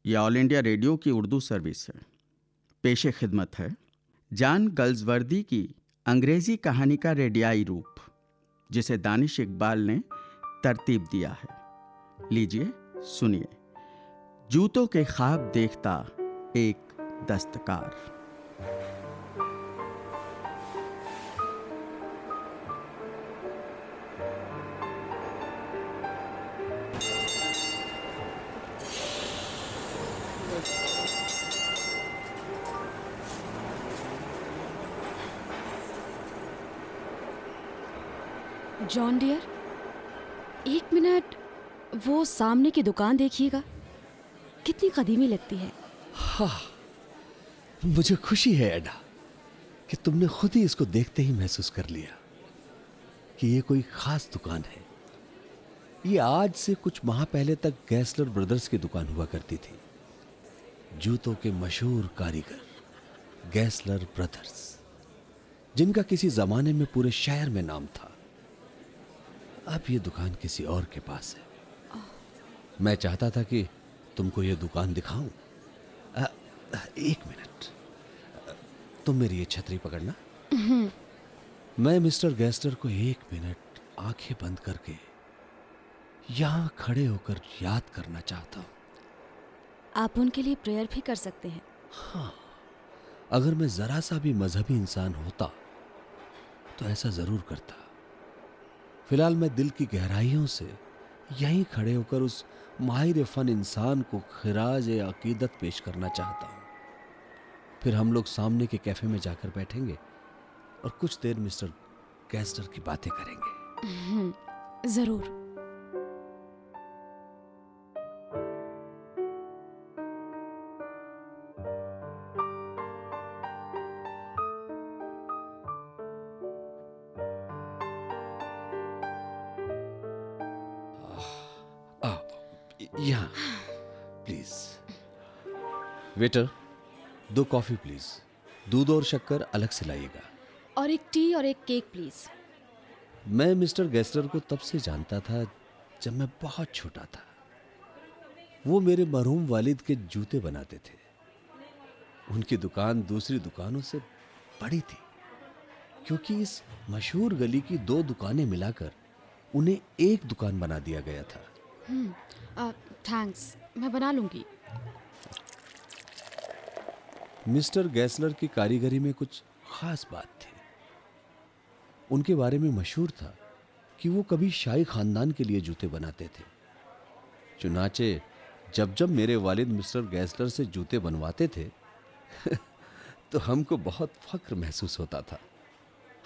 यह all India radio की Urdu service है। पेशे खिदमत है जान गल्जवर्दी की अंग्रेजी कहानी का रेडियाई रूप, जिसे दानिश इकबाल ने तरतीब दिया है। लीजिए सुनिए। जूतों के ख्वाब देखता एक दस्तकार। जॉन डियर, एक मिनट, वो सामने की दुकान देखिएगा, कितनी कदीमी लगती है। हाँ, मुझे खुशी है एडा कि तुमने खुद ही इसको देखते ही महसूस कर लिया कि ये कोई खास दुकान है। ये आज से कुछ माह पहले तक गैसलर ब्रदर्स की दुकान हुआ करती थी। जूतों के मशहूर कारीगर गैसलर ब्रदर्स, जिनका किसी जमाने में पूरे शहर में नाम था। अब ये दुकान किसी और के पास है। मैं चाहता था कि तुमको ये दुकान दिखाऊं। एक मिनट, तुम मेरी ये छतरी पकड़ना। मैं मिस्टर गैस्टर को एक मिनट आंखें बंद करके यहां खड़े होकर याद करना चाहता हूं। आप उनके लिए प्रेयर भी कर सकते हैं। हाँ, अगर मैं जरा सा भी मजहबी इंसान होता तो ऐसा जरूर करता। फिलहाल मैं दिल की गहराइयों से यहीं खड़े होकर उस माहिर फन इंसान को खिराज अकीदत पेश करना चाहता हूं। फिर हम लोग सामने के कैफे में जाकर बैठेंगे और कुछ देर मिस्टर गैस्टर की बातें करेंगे। जरूर। यहाँ प्लीज। Waiter, 2 coffee please. दूध और शक्कर अलग से लाइएगा। और एक टी और एक केक प्लीज। मैं मिस्टर गैस्टर को तब से जानता था जब मैं बहुत छोटा था। वो मेरे मरहूम वालिद के जूते बनाते थे। उनकी दुकान दूसरी दुकानों से बड़ी थी, क्योंकि इस मशहूर गली की 2 दुकानें मिलाकर उन्हें एक दुकान बना दिया गया था। थैंक्स, मैं बना लूंगी। मिस्टर गैसलर की कारीगरी में कुछ खास बात थी। उनके बारे में मशहूर था कि वो कभी शाही खानदान के लिए जूते बनाते थे। चुनाचे जब जब मेरे वालिद मिस्टर गैसलर से जूते बनवाते थे तो हमको बहुत फख्र महसूस होता था।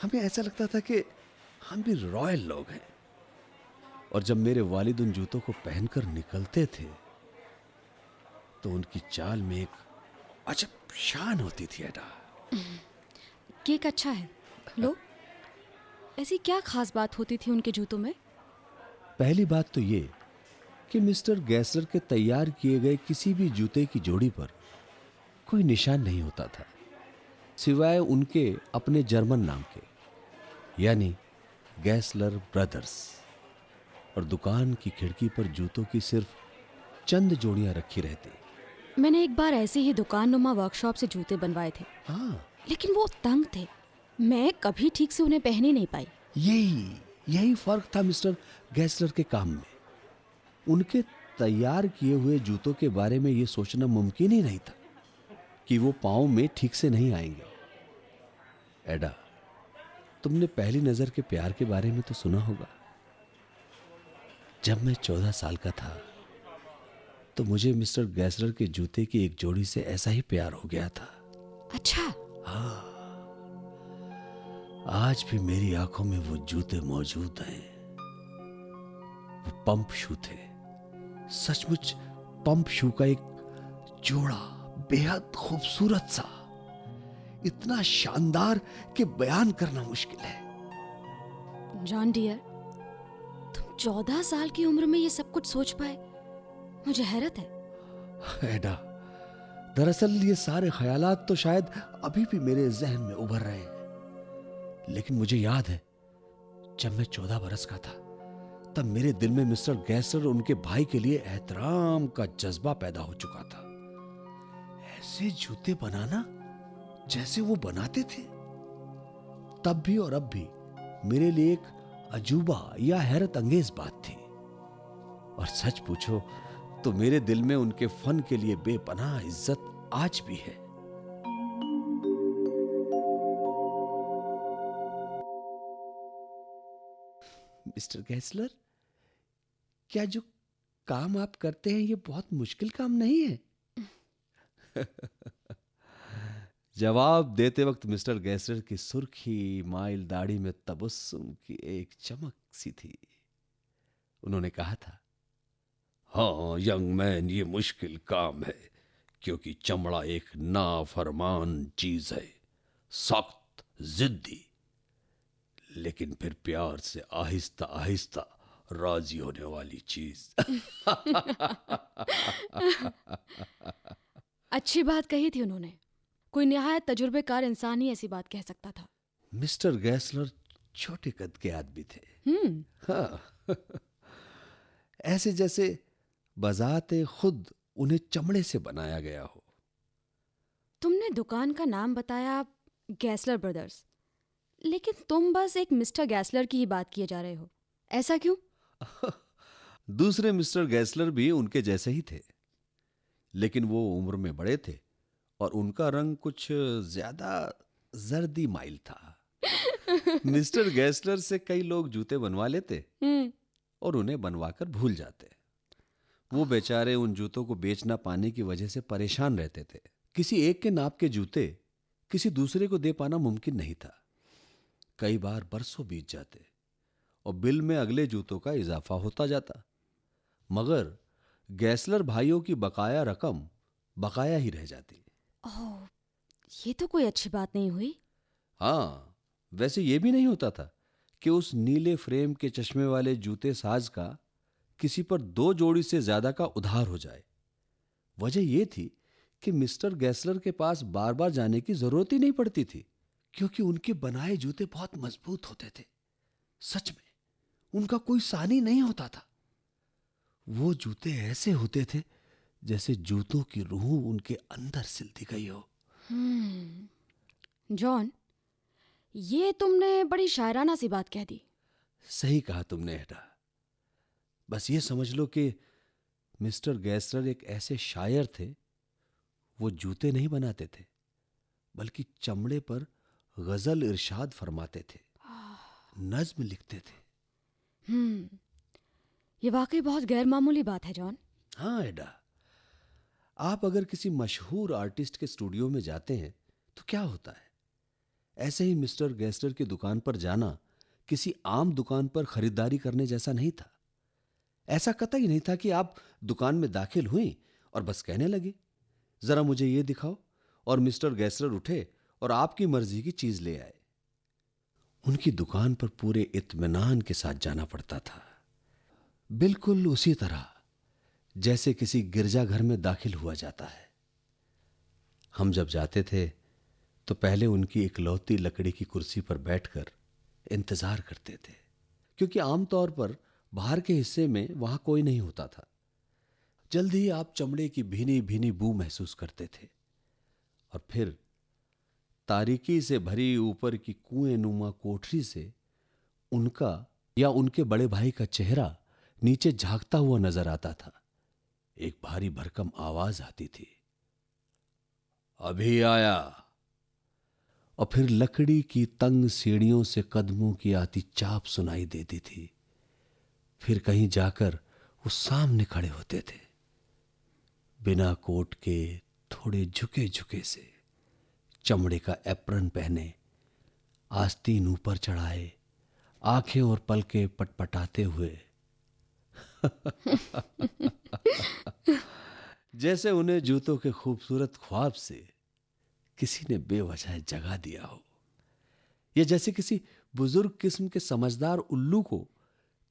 हमें ऐसा लगता था कि हम भी रॉयल लोग हैं। और जब मेरे वालिद उन जूतों को पहनकर निकलते थे तो उनकी चाल में एक अजब शान होती थी। एडा, केक अच्छा है, लो। ऐसी क्या खास बात होती थी उनके जूतों में? पहली बात तो ये कि मिस्टर गैसलर के तैयार किए गए किसी भी जूते की जोड़ी पर कोई निशान नहीं होता था, सिवाय उनके अपने जर्मन नाम के, यानी गैसलर ब्रदर्स। और दुकान की खिड़की पर जूतों की सिर्फ चंद जोड़ियां रखी रहती। मैंने एक बार ऐसे ही दुकान नुमा वर्कशॉप से जूते बनवाए थे। हाँ, लेकिन वो तंग थे, मैं कभी ठीक से उन्हें पहन ही नहीं पाई। यही फर्क था मिस्टर गैसलर के काम में। उनके तैयार किए हुए जूतों के बारे में यह सोचना मुमकिन ही नहीं था कि वो पांव में ठीक से नहीं आएंगे। एडा, तुमने पहली नजर के प्यार के बारे में तो सुना होगा। जब मैं 14 साल का था तो मुझे मिस्टर गैसलर के जूते की एक जोड़ी से ऐसा ही प्यार हो गया था। अच्छा? हाँ, आज भी मेरी आंखों में वो जूते मौजूद हैं। वो पंप शू थे, सचमुच पंप शू का एक जोड़ा, बेहद खूबसूरत सा, इतना शानदार कि बयान करना मुश्किल है। जॉन डियर, तुम 14 साल की उम्र में ये सब कुछ सोच पाए, मुझे हैरत है। एडा, दरअसल ये सारे ख्यालात तो शायद अभी भी मेरे जहन में उभर रहे हैं। लेकिन मुझे याद है, जब मैं 14 बरस का था तब मेरे दिल में मिस्टर गैसलर और उनके भाई के लिए एहतराम का जज्बा पैदा हो चुका था। ऐसे जूते बनाना जैसे वो बनाते थे, तब भी और अब भी मेरे लिए एक अजूबा या हैरत अंगेज बात थी। और सच पूछो तो मेरे दिल में उनके फन के लिए बेपनाह इज्जत आज भी है। मिस्टर गैसलर, क्या जो काम आप करते हैं ये बहुत मुश्किल काम नहीं है? जवाब देते वक्त मिस्टर गैसलर की सुर्खी माइल दाढ़ी में तबस्सुम की एक चमक सी थी। उन्होंने कहा था, हाँ यंग मैन, ये मुश्किल काम है, क्योंकि चमड़ा एक नाफरमान चीज है, सख्त, जिद्दी, लेकिन फिर प्यार से आहिस्ता आहिस्ता राजी होने वाली चीज। अच्छी बात कही थी उन्होंने। कोई निहायत तजुर्बेकार इंसान ही ऐसी बात कह सकता था। मिस्टर गैसलर छोटे कद के आदमी थे। हाँ, ऐसे जैसे बजाते खुद उन्हें चमड़े से बनाया गया हो। तुमने दुकान का नाम बताया, गैसलर ब्रदर्स, लेकिन तुम बस एक मिस्टर गैसलर की ही बात किए जा रहे हो, ऐसा क्यों? दूसरे मिस्टर गैसलर भी उनके जैसे ही थे, लेकिन वो उम्र में बड़े थे और उनका रंग कुछ ज्यादा जर्दी माइल था। मिस्टर गैसलर से कई लोग जूते बनवा लेते और उन्हें बनवाकर भूल जाते। वो बेचारे उन जूतों को बेच ना पाने की वजह से परेशान रहते थे। किसी एक के नाप के जूते किसी दूसरे को दे पाना मुमकिन नहीं था। कई बार बरसों बीत जाते और बिल में अगले जूतों का इजाफा होता जाता, मगर गैसलर भाइयों की बकाया रकम बकाया ही रह जाती। ओह, ये तो कोई अच्छी बात नहीं हुई। हाँ, वैसे ये भी नहीं होता था कि उस नीले फ्रेम के चश्मे वाले जूते साज का किसी पर 2 जोड़ी से ज्यादा का उधार हो जाए। वजह यह थी कि मिस्टर गैसलर के पास बार बार जाने की जरूरत ही नहीं पड़ती थी, क्योंकि उनके बनाए जूते बहुत मजबूत होते थे। सच में उनका कोई सानी नहीं होता था। वो जूते ऐसे होते थे जैसे जूतों की रूह उनके अंदर सिलती गई हो। जॉन, ये तुमने बड़ी शायराना सी बात कह दी। सही कहा तुमने एडा। बस ये समझ लो कि मिस्टर गैसलर एक ऐसे शायर थे, वो जूते नहीं बनाते थे, बल्कि चमड़े पर गजल इरशाद फरमाते थे, नज्म लिखते थे। ये वाकई बहुत गैर मामूली बात है जॉन। हाँ एडा, आप अगर किसी मशहूर आर्टिस्ट के स्टूडियो में जाते हैं तो क्या होता है, ऐसे ही मिस्टर गैसलर की दुकान पर जाना किसी आम दुकान पर खरीदारी करने जैसा नहीं था। ऐसा कतई नहीं था कि आप दुकान में दाखिल हुई और बस कहने लगे, जरा मुझे ये दिखाओ, और मिस्टर गैसलर उठे और आपकी मर्जी की चीज ले आए। उनकी दुकान पर पूरे इत्मीनान के साथ जाना पड़ता था, बिल्कुल उसी तरह जैसे किसी गिरजाघर में दाखिल हुआ जाता है। हम जब जाते थे तो पहले उनकी इकलौती लकड़ी की कुर्सी पर बैठकर इंतजार करते थे, क्योंकि आमतौर पर बाहर के हिस्से में वहां कोई नहीं होता था। जल्द ही आप चमड़े की भीनी भीनी बू महसूस करते थे और फिर तारीकी से भरी ऊपर की कुएं नुमा कोठरी से उनका या उनके बड़े भाई का चेहरा नीचे झांकता हुआ नजर आता था। एक भारी भरकम आवाज आती थी, अभी आया। और फिर लकड़ी की तंग सीढ़ियों से कदमों की आती चाप सुनाई देती थी। फिर कहीं जाकर वो सामने खड़े होते थे, बिना कोट के, थोड़े झुके झुके से, चमड़े का एप्रन पहने, आस्तीन ऊपर चढ़ाए, आंखें और पलके पटपटाते हुए, जैसे उन्हें जूतों के खूबसूरत ख्वाब से किसी ने बेवजह जगा दिया हो, या जैसे किसी बुजुर्ग किस्म के समझदार उल्लू को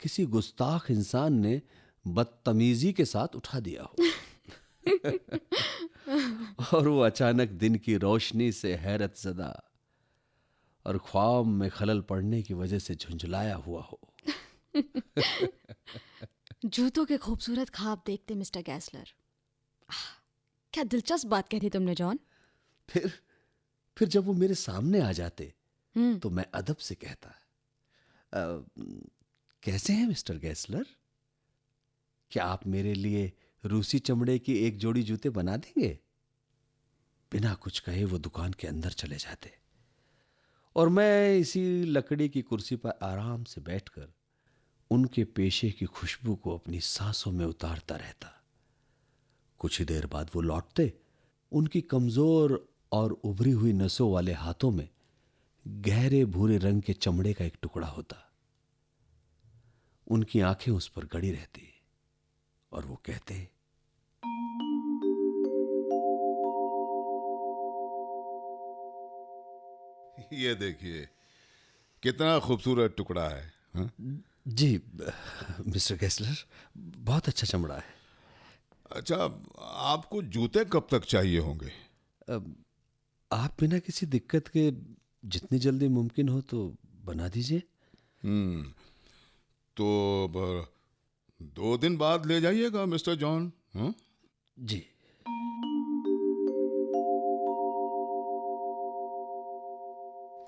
किसी गुस्ताख इंसान ने बदतमीजी के साथ उठा दिया हो। और वो अचानक दिन की रोशनी से हैरत ज़दा और ख्वाब में खलल पड़ने की वजह से झुंझलाया हुआ हो। जूतों के खूबसूरत ख्वाब देखते मिस्टर गैसलर, क्या दिलचस्प बात कह दी तुमने जॉन। फिर जब वो मेरे सामने आ जाते हम्म। तो मैं अदब से कहता, "अ, कैसे हैं मिस्टर गैसलर? क्या आप मेरे लिए रूसी चमड़े की एक जोड़ी जूते बना देंगे?" बिना कुछ कहे वो दुकान के अंदर चले जाते और मैं इसी लकड़ी की कुर्सी पर आराम से बैठकर उनके पेशे की खुशबू को अपनी सांसों में उतारता रहता। कुछ ही देर बाद वो लौटते। उनकी कमजोर और उभरी हुई नसों वाले हाथों में गहरे भूरे रंग के चमड़े का एक टुकड़ा होता। उनकी आंखें उस पर गड़ी रहती और वो कहते, ये देखिए कितना खूबसूरत टुकड़ा है। हाँ? जी मिस्टर गैसलर, बहुत अच्छा चमड़ा है। अच्छा, आपको जूते कब तक चाहिए होंगे? आप बिना किसी दिक्कत के जितनी जल्दी मुमकिन हो तो बना दीजिए। तो 2 दिन बाद ले जाइएगा मिस्टर जॉन। हाँ? जी।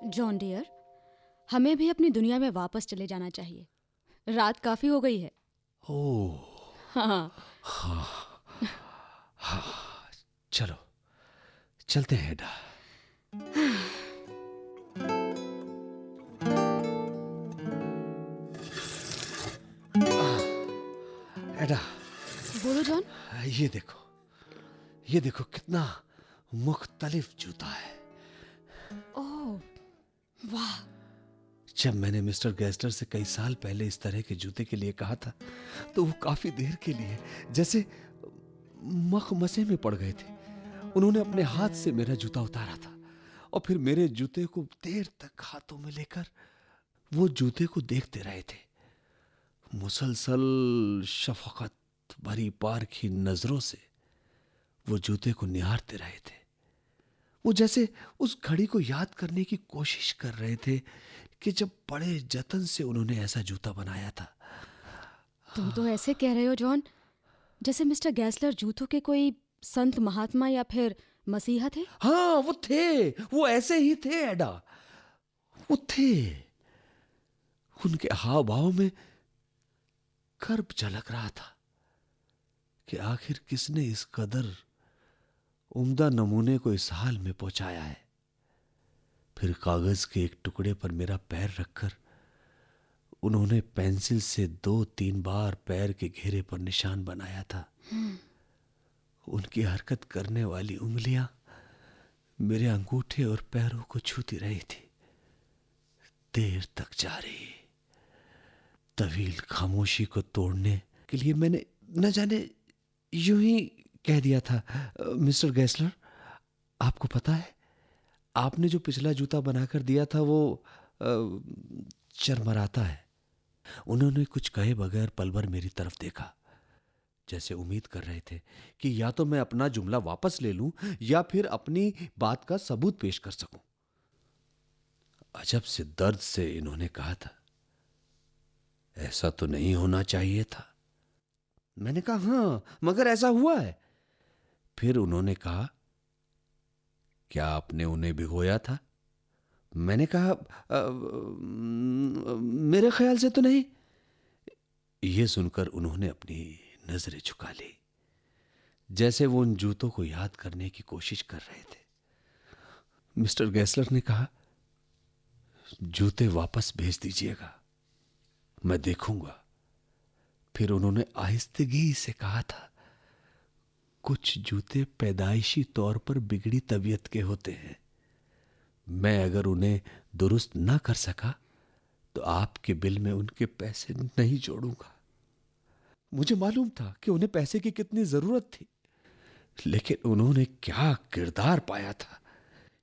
जॉन डियर, हमें भी अपनी दुनिया में वापस चले जाना चाहिए। रात काफी हो गई है। ओह हाँ। चलो चलते हैं एडा। एडा, बोलो जॉन। ये देखो कितना मुख्तलिफ जूता है। ओह वाह। जब मैंने मिस्टर गैसलर से कई साल पहले इस तरह के जूते के लिए कहा था तो वो काफी देर के लिए जैसे मखमसे में पड़ गए थे। उन्होंने अपने हाथ से मेरा जूता उतारा था और फिर मेरे जूते को देर तक हाथों में लेकर वो जूते को देखते रहे थे। मुसलसल शफकत भरी पारखी नजरों से वो जूते को निहारते रहे थे। वो जैसे उस घड़ी को याद करने की कोशिश कर रहे थे कि जब बड़े जतन से उन्होंने ऐसा जूता बनाया था। तुम तो ऐसे कह रहे हो जॉन जैसे मिस्टर गैसलर जूतों के कोई संत महात्मा या फिर मसीहा थे। हाँ वो थे, वो ऐसे ही थे एडा, वो थे। उनके हाव भाव में गर्व झलक रहा था कि आखिर किसने इस कदर उम्दा नमूने को इस हाल में पहुंचाया है। फिर कागज के एक टुकड़े पर मेरा पैर रखकर उन्होंने पेंसिल से 2-3 बार पैर के घेरे पर निशान बनाया था। उनकी हरकत करने वाली उंगलियां मेरे अंगूठे और पैरों को छूती रही थी। देर तक जारी तवील खामोशी को तोड़ने के लिए मैंने न जाने यूं ही कह दिया था, मिस्टर गैसलर, आपको पता है आपने जो पिछला जूता बनाकर दिया था वो चरमराता है। उन्होंने कुछ कहे बगैर पल भर मेरी तरफ देखा, जैसे उम्मीद कर रहे थे कि या तो मैं अपना जुमला वापस ले लूं या फिर अपनी बात का सबूत पेश कर सकूं। अजब से दर्द से इन्होंने कहा था, ऐसा तो नहीं होना चाहिए था। मैंने कहा हां, मगर ऐसा हुआ है। फिर उन्होंने कहा, क्या आपने उन्हें भिगोया था? मैंने कहा मेरे ख्याल से तो नहीं। यह सुनकर उन्होंने अपनी नजरें झुका ली, जैसे वो उन जूतों को याद करने की कोशिश कर रहे थे। मिस्टर गैसलर ने कहा, जूते वापस भेज दीजिएगा, मैं देखूंगा। फिर उन्होंने आहिस्तगी से कहा था, कुछ जूते पैदाइशी तौर पर बिगड़ी तबीयत के होते हैं। मैं अगर उन्हें दुरुस्त ना कर सका तो आपके बिल में उनके पैसे नहीं जोड़ूंगा। मुझे मालूम था कि उन्हें पैसे की कितनी जरूरत थी, लेकिन उन्होंने क्या किरदार पाया था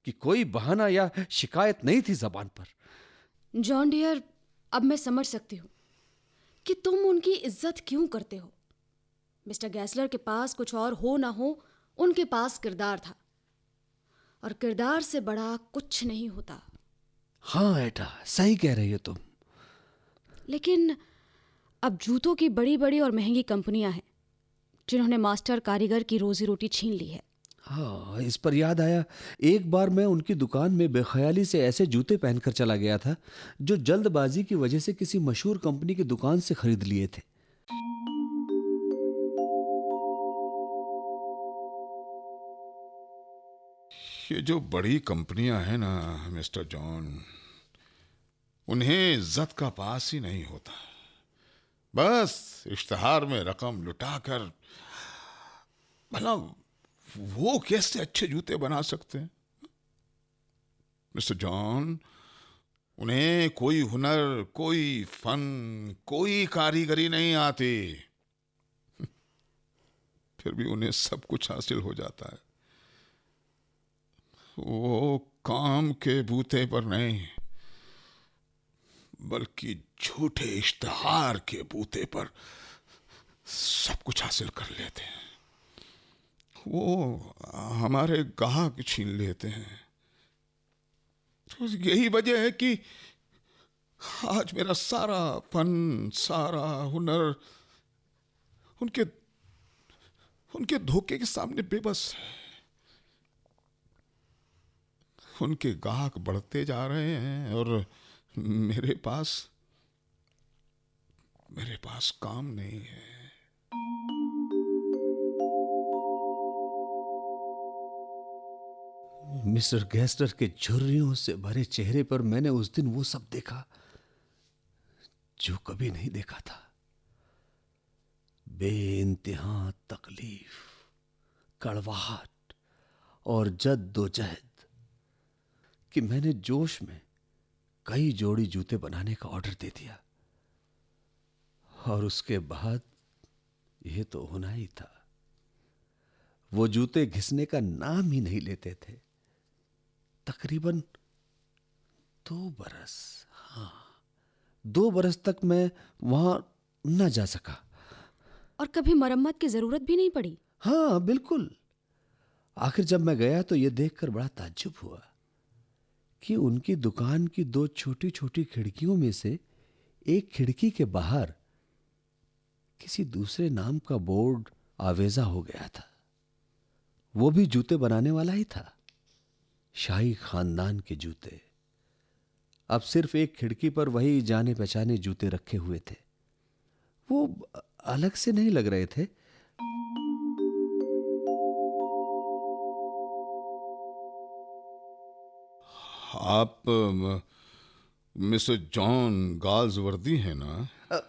कि कोई बहाना या शिकायत नहीं थी जबान पर। जॉन डियर, अब मैं समझ सकती हूँ कि तुम उनकी इज्जत क्यों करते हो। मिस्टर गैसलर के पास कुछ और हो ना हो, उनके पास किरदार था, और किरदार से बड़ा कुछ नहीं होता। हाँ एटा, सही कह रही हो तुम। लेकिन अब जूतों की बड़ी बड़ी और महंगी कंपनियां हैं जिन्होंने मास्टर कारीगर की रोजी रोटी छीन ली है। हाँ, इस पर याद आया, एक बार मैं उनकी दुकान में बेख्याली से ऐसे जूते पहनकर चला गया था जो जल्दबाजी की वजह से किसी मशहूर कंपनी की दुकान से खरीद लिए थे। ये जो बड़ी कंपनियां हैं ना मिस्टर जॉन, उन्हें इज्जत का पास ही नहीं होता। बस इश्तिहार में रकम लुटाकर, भला वो कैसे अच्छे जूते बना सकते हैं मिस्टर जॉन? उन्हें कोई हुनर, कोई फन, कोई कारीगरी नहीं आती, फिर भी उन्हें सब कुछ हासिल हो जाता है। वो काम के बूते पर नहीं, बल्कि झूठे इश्तिहार के बूते पर सब कुछ हासिल कर लेते हैं। वो हमारे ग्राहक छीन लेते हैं। तो यही वजह है कि आज मेरा सारा फन, सारा हुनर उनके उनके धोखे के सामने बेबस है। उनके ग्राहक बढ़ते जा रहे हैं और मेरे पास काम नहीं है। मिस्टर गैस्टर के झुर्रियों से भरे चेहरे पर मैंने उस दिन वो सब देखा जो कभी नहीं देखा था। बेइंतहा तकलीफ, कड़वाहट और जद्दोजहद कि मैंने जोश में कई जोड़ी जूते बनाने का ऑर्डर दे दिया। और उसके बाद यह तो होना ही था। वो जूते घिसने का नाम ही नहीं लेते थे। तकरीबन 2 बरस, हाँ 2 बरस तक मैं वहां न जा सका। और कभी मरम्मत की जरूरत भी नहीं पड़ी? हाँ बिल्कुल। आखिर जब मैं गया तो यह देखकर बड़ा ताज्जुब हुआ कि उनकी दुकान की 2 छोटी छोटी खिड़कियों में से एक खिड़की के बाहर किसी दूसरे नाम का बोर्ड आवेजा हो गया था। वो भी जूते बनाने वाला ही था, शाही खानदान के जूते। अब सिर्फ एक खिड़की पर वही जाने पहचाने जूते रखे हुए थे। वो अलग से नहीं लग रहे थे। आप मिस्टर जॉन गाल्सवर्दी हैं ना?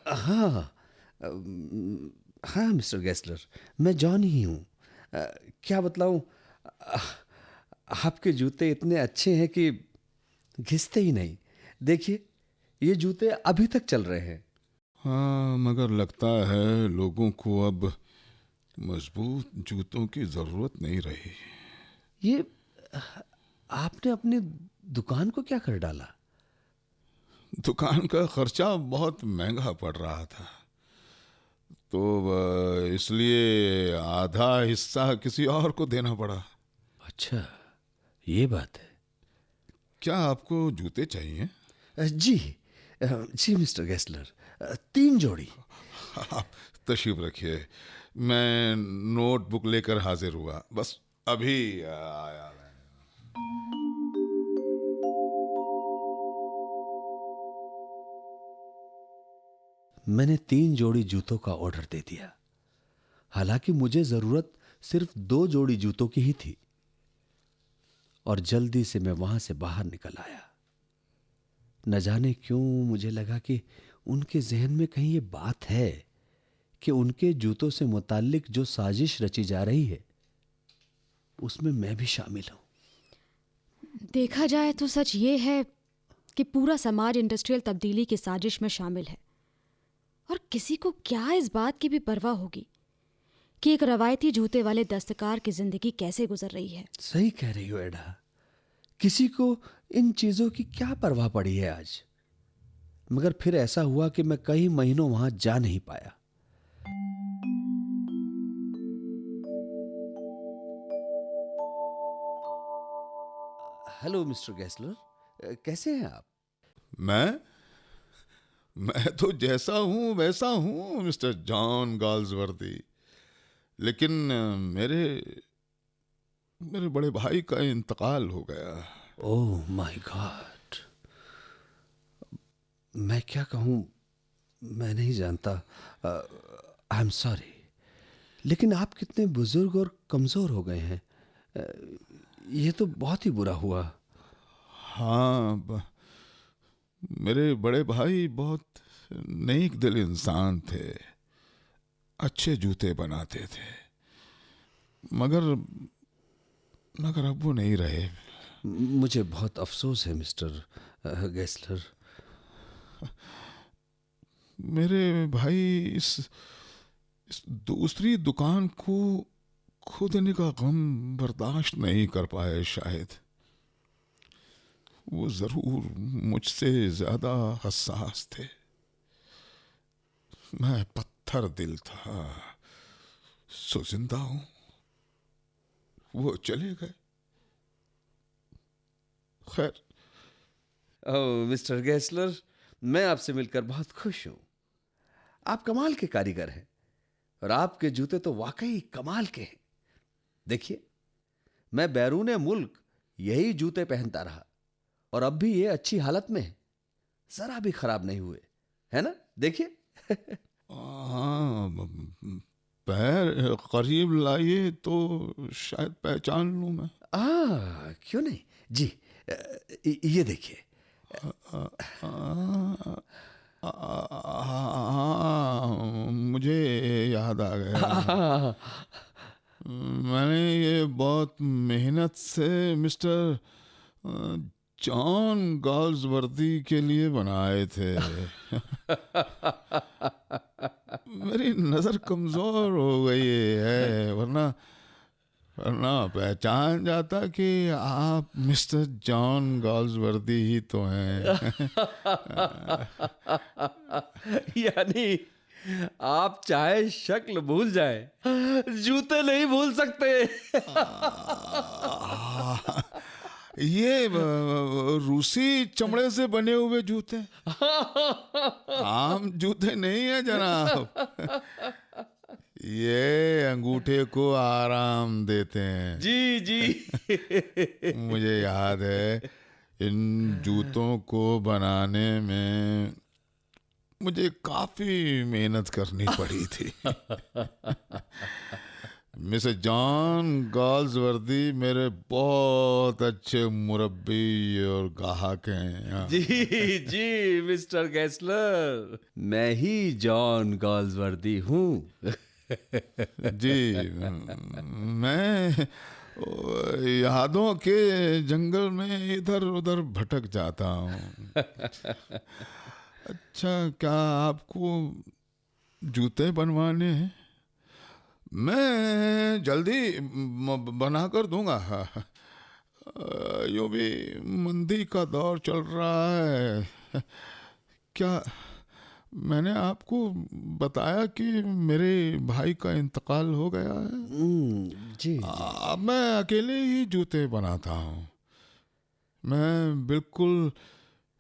हाँ, हाँ मिस्टर गेस्लर, मैं जॉन ही हूं। क्या बतलाऊं, आपके जूते इतने अच्छे हैं कि घिसते ही नहीं। देखिए, ये जूते अभी तक चल रहे हैं। हाँ, मगर लगता है लोगों को अब मजबूत जूतों की जरूरत नहीं रही। ये आपने अपनी दुकान को क्या कर डाला? दुकान का खर्चा बहुत महंगा पड़ रहा था, तो इसलिए आधा हिस्सा किसी और को देना पड़ा। अच्छा, ये बात है। क्या आपको जूते चाहिए? जी, जी मिस्टर गेस्लर, 3 जोड़ी। आप तशरीफ रखिए, मैं नोटबुक लेकर हाजिर हुआ, बस अभी आया। मैंने 3 जोड़ी जूतों का ऑर्डर दे दिया। हालांकि मुझे जरूरत सिर्फ 2 जोड़ी जूतों की ही थी। और जल्दी से मैं वहां से बाहर निकल आया। न जाने क्यों मुझे लगा कि उनके जहन में कहीं ये बात है कि उनके जूतों से मुताल्लिक जो साजिश रची जा रही है उसमें मैं भी शामिल हूं। देखा जाए तो सच ये है कि पूरा समाज इंडस्ट्रियल तब्दीली की साजिश में शामिल है। और किसी को क्या इस बात की भी परवाह होगी कि एक रवायती जूते वाले दस्तकार की जिंदगी कैसे गुजर रही है। सही कह रही हो एडा, किसी को इन चीजों की क्या परवाह पड़ी है आज। मगर फिर ऐसा हुआ कि मैं कई महीनों वहां जा नहीं पाया। हेलो मिस्टर गेस्लर, कैसे हैं आप? मैं तो जैसा हूं वैसा हूं मिस्टर जॉन गाल्सवर्दी, लेकिन मेरे बड़े भाई का इंतकाल हो गया। ओह माय गॉड, मैं क्या कहूं, मैं नहीं जानता। आई एम सॉरी, लेकिन आप कितने बुजुर्ग और कमजोर हो गए हैं। अ, ये तो बहुत ही बुरा हुआ। हाँ, मेरे बड़े भाई बहुत नेक दिल इंसान थे, अच्छे जूते बनाते थे, मगर मगर अब वो नहीं रहे। मुझे बहुत अफसोस है मिस्टर गेस्लर। मेरे भाई इस दूसरी दुकान को खोदने का गम बर्दाश्त नहीं कर पाए शायद। वो जरूर मुझसे ज्यादा हसास थे। मैं पत्थर दिल था, सो जिंदा हूं। वो चले गए। खैर, ओह मिस्टर गेस्लर, मैं आपसे मिलकर बहुत खुश हूं। आप कमाल के कारीगर हैं और आपके जूते तो वाकई कमाल के हैं। देखिए, मैं बैरून मुल्क यही जूते पहनता रहा और अब भी ये अच्छी हालत में है, जरा भी खराब नहीं हुए, है ना? देखिए। हाँ, पैर करीब लाइए तो शायद पहचान लूं मैं। क्यों नहीं जी। ये देखिए। मुझे याद आ गया। मैंने ये बहुत मेहनत से मिस्टर जॉन गॉल्सवर्दी के लिए बनाए थे। मेरी नजर कमजोर हो गई है, वरना वरना पहचान जाता कि आप मिस्टर जॉन गॉल्सवर्दी ही तो हैं। यानी आप चाहे शक्ल भूल जाए, जूते नहीं भूल सकते। ये रूसी चमड़े से बने हुए जूते, आम जूते नहीं है जनाब। ये अंगूठे को आराम देते हैं। जी जी। मुझे याद है, इन जूतों को बनाने में मुझे काफी मेहनत करनी पड़ी थी। मिस्टर जॉन गॉल्सवर्दी मेरे बहुत अच्छे मुरब्बी और ग्राहक हैं। जी जी मिस्टर गेस्लर, मैं ही जॉन गॉल्सवर्दी हूँ। जी, मैं यादों के जंगल में इधर उधर भटक जाता हूँ। अच्छा, क्या आपको जूते बनवाने हैं? मैं जल्दी बना कर दूंगा। यूं भी मंदी का दौर चल रहा है। क्या मैंने आपको बताया कि मेरे भाई का इंतकाल हो गया है? जी जी। अब मैं अकेले ही जूते बनाता हूँ। मैं बिल्कुल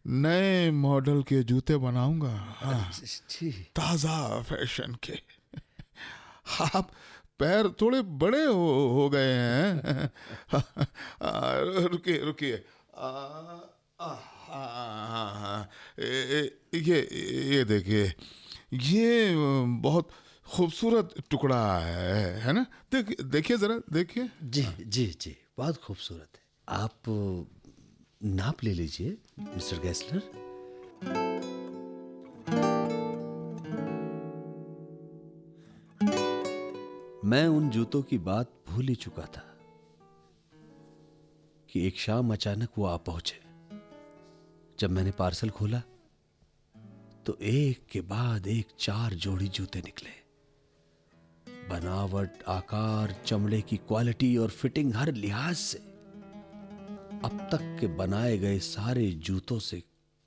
नए मॉडल के जूते बनाऊंगा। हाँ, जी ताजा फैशन के। आप पैर थोड़े बड़े हो गए हैं। रुकिए रुकिए। ये देखिए, ये बहुत खूबसूरत टुकड़ा है ना? देखिए जरा, देखिए। जी जी जी, बहुत खूबसूरत है। आप नाप ले लीजिए मिस्टर गेस्लर। मैं उन जूतों की बात भूल ही चुका था कि एक शाम अचानक वो आ पहुंचे। जब मैंने पार्सल खोला तो एक के बाद एक 4 जोड़ी जूते निकले। बनावट, आकार, चमड़े की क्वालिटी और फिटिंग हर लिहाज से अब तक के बनाए गए सारे जूतों से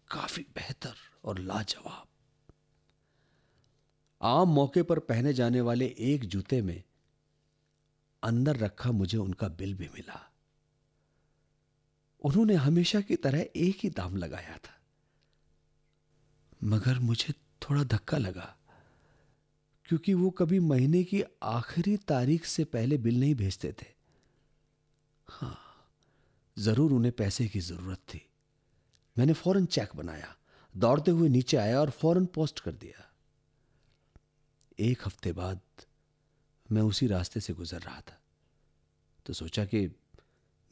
काफी बेहतर और लाजवाब। आम मौके पर पहने जाने वाले एक जूते में अंदर रखा मुझे उनका बिल भी मिला। उन्होंने हमेशा की तरह एक ही दाम लगाया था, मगर मुझे थोड़ा धक्का लगा क्योंकि वो कभी महीने की आखिरी तारीख से पहले बिल नहीं भेजते थे। जरूर उन्हें पैसे की जरूरत थी। मैंने फौरन चेक बनाया, दौड़ते हुए नीचे आया और फौरन पोस्ट कर दिया। 1 हफ्ते बाद मैं उसी रास्ते से गुजर रहा था, तो सोचा कि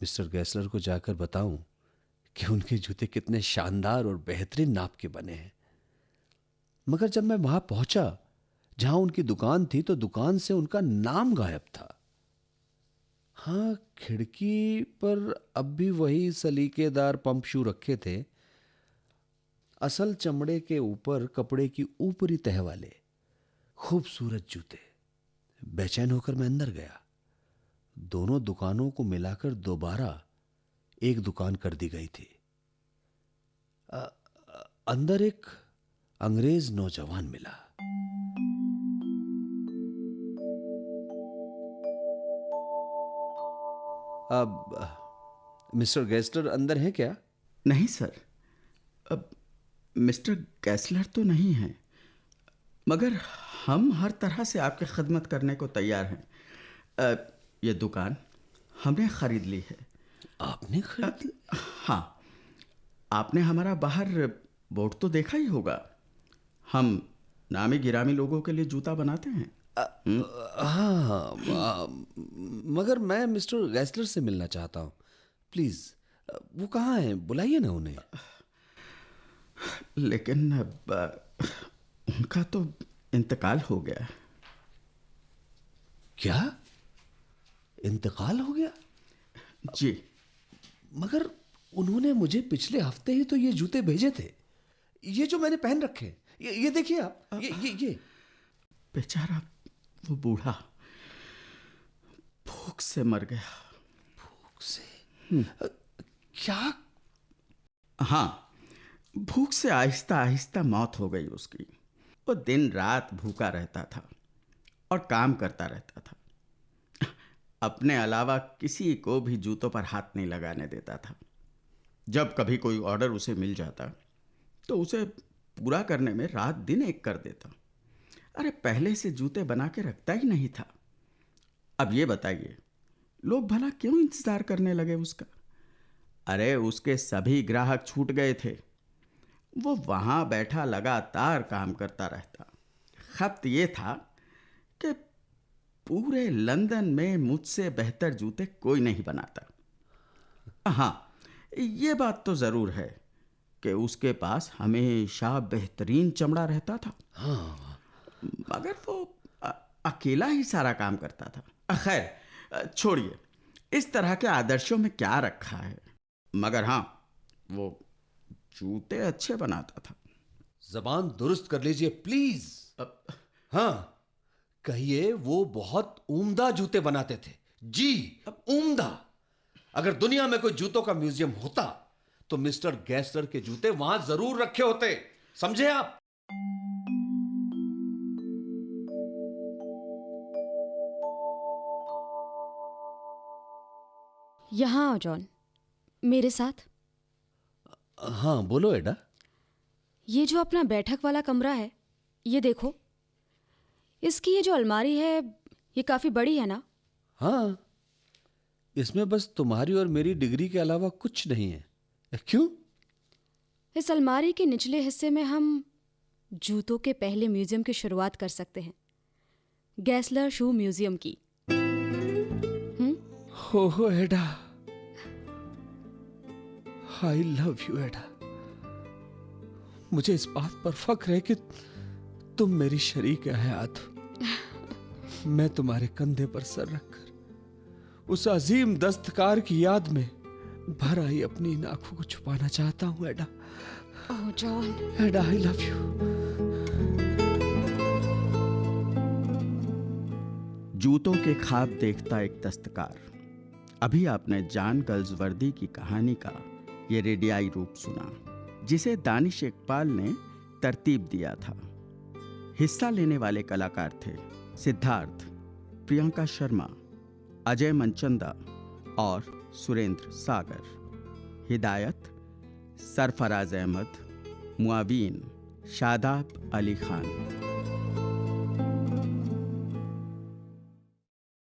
मिस्टर गैसलर को जाकर बताऊं कि उनके जूते कितने शानदार और बेहतरीन नाप के बने हैं। मगर जब मैं वहां पहुंचा जहां उनकी दुकान थी, तो दुकान से उनका नाम गायब था। हाँ, खिड़की पर अब भी वही सलीकेदार पंप शू रखे थे, असल चमड़े के ऊपर कपड़े की ऊपरी तह वाले खूबसूरत जूते। बेचैन होकर मैं अंदर गया। दोनों दुकानों को मिलाकर दोबारा एक दुकान कर दी गई थी। अंदर एक अंग्रेज नौजवान मिला। अब मिस्टर गैसलर अंदर हैं क्या? नहीं सर, अब मिस्टर गैसलर तो नहीं हैं, मगर हम हर तरह से आपकी खिदमत करने को तैयार हैं। ये दुकान हमने खरीद ली है। आपने खरीद ली? हाँ, आपने हमारा बाहर बोर्ड तो देखा ही होगा। हम नामी गिरामी लोगों के लिए जूता बनाते हैं। हाँ, मगर मैं मिस्टर गैसलर से मिलना चाहता हूँ। प्लीज, वो कहाँ हैं? बुलाइए ना उन्हें। लेकिन अब उनका तो इंतकाल हो गया। क्या? इंतकाल हो गया? जी। मगर उन्होंने मुझे पिछले हफ्ते ही तो ये जूते भेजे थे, ये जो मैंने पहन रखे हैं। ये देखिए आप, ये बेचारा वो बूढ़ा भूख से मर गया। भूख से? क्या? हाँ, भूख से आहिस्ता आहिस्ता मौत हो गई उसकी। वो दिन रात भूखा रहता था और काम करता रहता था। अपने अलावा किसी को भी जूतों पर हाथ नहीं लगाने देता था। जब कभी कोई ऑर्डर उसे मिल जाता तो उसे पूरा करने में रात दिन एक कर देता। अरे पहले से जूते बना के रखता ही नहीं था। अब ये बताइए, लोग भला क्यों इंतजार करने लगे उसका? अरे उसके सभी ग्राहक छूट गए थे। वो वहां बैठा लगातार काम करता रहता। खत ये था कि पूरे लंदन में मुझसे बेहतर जूते कोई नहीं बनाता। हाँ, ये बात तो जरूर है कि उसके पास हमेशा बेहतरीन चमड़ा रहता था। हाँ, मगर वो अकेला ही सारा काम करता था। खैर छोड़िए, इस तरह के आदर्शों में क्या रखा है। मगर हाँ, वो जूते अच्छे बनाता था। जबान दुरुस्त कर लीजिए प्लीज। हाँ, कहिए वो बहुत उम्दा जूते बनाते थे। जी, उम्दा। अगर दुनिया में कोई जूतों का म्यूजियम होता तो मिस्टर गैसलर के जूते वहां जरूर रखे होते। समझे आप? यहाँ आओ जॉन, मेरे साथ। हाँ, बोलो एडा। ये जो अपना बैठक वाला कमरा है, ये देखो। इसकी ये जो अलमारी है, ये काफी बड़ी है ना? हाँ, इसमें बस तुम्हारी और मेरी डिग्री के अलावा कुछ नहीं है। क्यों? इस अलमारी के निचले हिस्से में हम जूतों के पहले म्यूजियम की शुरुआत कर सकते हैं, गैसलर शू म्यूजियम की। हो एडा, आई लव यू एडा। मुझे इस बात पर फख्र है कि तुम मेरी शरीक हयात हो। मैं तुम्हारे कंधे पर सर रखकर उस अजीम दस्तकार की याद में भर आई अपनी इन आंखों को छुपाना चाहता हूं एडा। ओह जॉन, एडा, आई लव यू। जूतों के ख्वाब देखता एक दस्तकार। अभी आपने जॉन गल्सवर्दी की कहानी का ये रेडियाई रूप सुना, जिसे दानिश इकबाल ने तरतीब दिया था। हिस्सा लेने वाले कलाकार थे सिद्धार्थ, प्रियंका शर्मा, अजय मनचंदा और सुरेंद्र सागर। हिदायत सरफराज अहमद, मुआविन शादाब अली खान।